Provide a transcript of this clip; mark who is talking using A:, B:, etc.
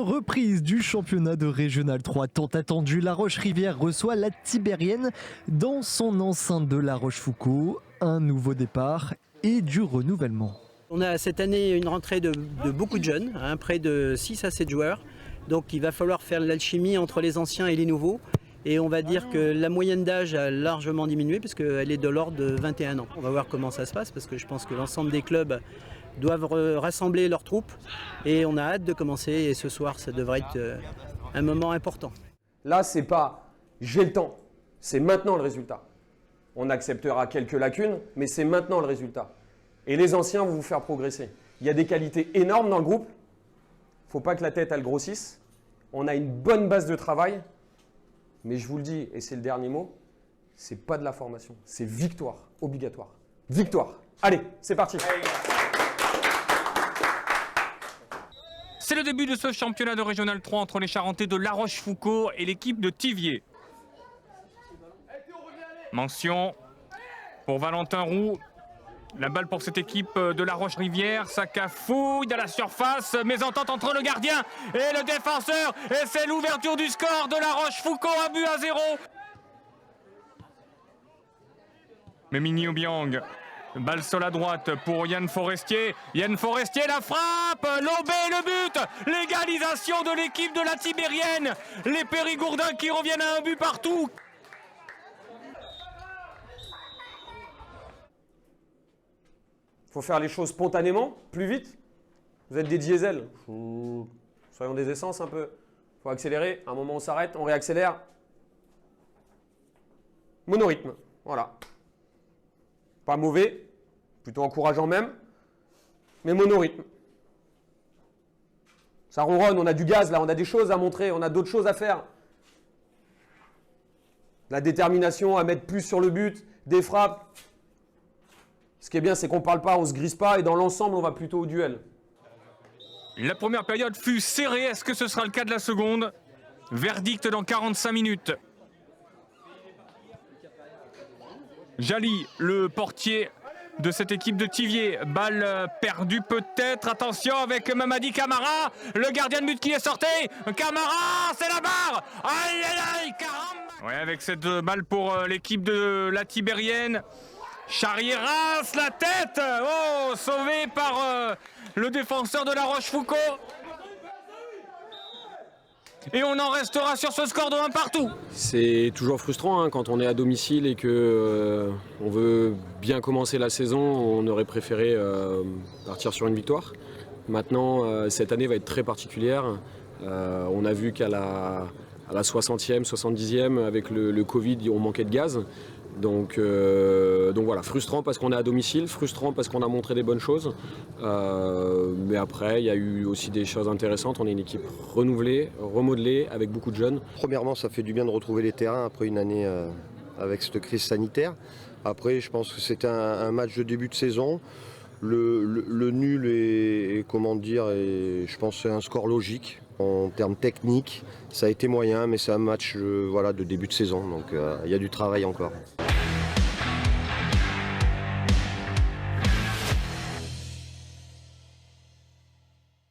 A: reprise du championnat de Régional 3 tant attendu. La Roche-Rivière reçoit la Tibérienne dans son enceinte de La Rochefoucauld. Un nouveau départ et du renouvellement.
B: On a cette année une rentrée de beaucoup de jeunes, près de 6 à 7 joueurs. Donc il va falloir faire l'alchimie entre les anciens et les nouveaux. Et on va dire que la moyenne d'âge a largement diminué puisqu'elle est de l'ordre de 21 ans. On va voir comment ça se passe parce que je pense que l'ensemble des clubs doivent rassembler leurs troupes. Et on a hâte de commencer et ce soir ça devrait être un moment important.
C: Là c'est pas j'ai le temps, c'est maintenant le résultat. On acceptera quelques lacunes, mais c'est maintenant le résultat. Et les anciens vont vous faire progresser. Il y a des qualités énormes dans le groupe. Il ne faut pas que la tête elle grossisse. On a une bonne base de travail. Mais je vous le dis, et c'est le dernier mot, c'est pas de la formation, c'est victoire, obligatoire. Victoire. Allez, c'est parti.
D: C'est le début de ce championnat de Régional 3 entre les Charentais de La Rochefoucauld et l'équipe de Thiviers. Mention pour Valentin Roux. La balle pour cette équipe de La Roche-Rivière, ça cafouille dans la surface, mésentente entre le gardien et le défenseur, et c'est l'ouverture du score de La Rochefoucauld, 1-0. Memini Obiang, balle sur la droite pour Yann Forestier. Yann Forestier, la frappe, l'obé, le but, l'égalisation de l'équipe de la Tibérienne. Les Périgourdins qui reviennent à un but partout.
C: Il faut faire les choses spontanément, plus vite. Vous êtes des diesels. Soyons des essences un peu. Il faut accélérer. À un moment, on s'arrête, on réaccélère. Monorythme. Voilà. Pas mauvais, plutôt encourageant même, mais monorythme. Ça ronronne, on a du gaz là, on a des choses à montrer, on a d'autres choses à faire. La détermination à mettre plus sur le but, des frappes. Ce qui est bien, c'est qu'on ne parle pas, on ne se grise pas, et dans l'ensemble, on va plutôt au duel.
D: La première période fut serrée, est-ce que ce sera le cas de la seconde? Verdict dans 45 minutes. Jali, le portier de cette équipe de Thiviers. Balle perdue peut-être, attention avec Mamadi Camara, le gardien de but qui est sorti. Camara, c'est la barre. Aïe, aïe, aïe, caramba. Ouais, avec cette balle pour l'équipe de la Tibérienne. Charieras, la tête, oh, sauvé par le défenseur de La Rochefoucauld. Et on en restera sur ce score de 1 partout.
E: C'est toujours frustrant quand on est à domicile et que on veut bien commencer la saison. On aurait préféré partir sur une victoire. Maintenant, cette année va être très particulière. On a vu qu'à la 60e, 70e, avec le Covid, on manquait de gaz. Donc voilà, frustrant parce qu'on est à domicile, frustrant parce qu'on a montré des bonnes choses. Mais après, il y a eu aussi des choses intéressantes. On est une équipe renouvelée, remodelée, avec beaucoup de jeunes.
F: Premièrement, ça fait du bien de retrouver les terrains après une année avec cette crise sanitaire. Après, je pense que c'était un match de début de saison. Le nul est comment dire, je pense que c'est un score logique. En termes techniques, ça a été moyen, mais c'est un match de début de saison, donc il y a du travail encore.